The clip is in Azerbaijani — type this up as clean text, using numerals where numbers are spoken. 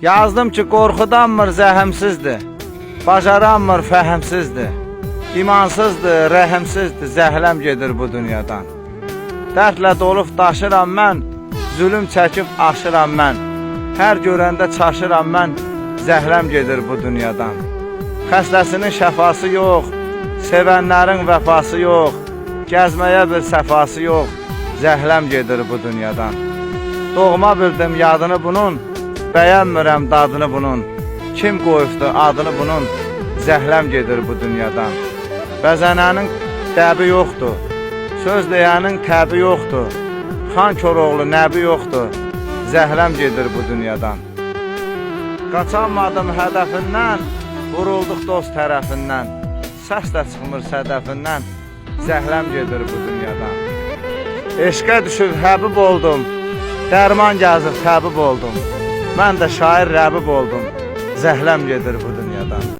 Yazdım ki qorxudanmır, zəhmsizdir. Bacaranmır, fəhmsizdir. İmansızdır, rəhimsizdir, zəhləm gedir bu dünyadan. Dərdlə dolub daşıram mən, zülüm çəkib aşıram mən. Hər görəndə çaşıram mən, zəhləm gedir bu dünyadan. Xəstəsinin şəfası yox, sevənlərin vəfası yox, gəzməyə bir səfası yox, zəhləm gedir bu dünyadan. Doğma bildim yadını bunun, bəyənmirəm dadını bunun. Kim qoyubdu adını bunun, zəhləm gedir bu dünyadan. Bəzənənin dəbi yoxdur, söz deyənin təbi yoxdur. Xan Koroğlu nəbi yoxdur, zəhləm gedir bu dünyadan. Qaçanmadım hədəfindən, vurulduq dost tərəfindən. Səs də çıxmır sədəfindən, zəhləm gedir bu dünyadan. Eşqə düşüb həbib oldum, dərman gəzib təbib oldum. Mən də şair rəbib oldum, zəhləm gedir bu dünyadan.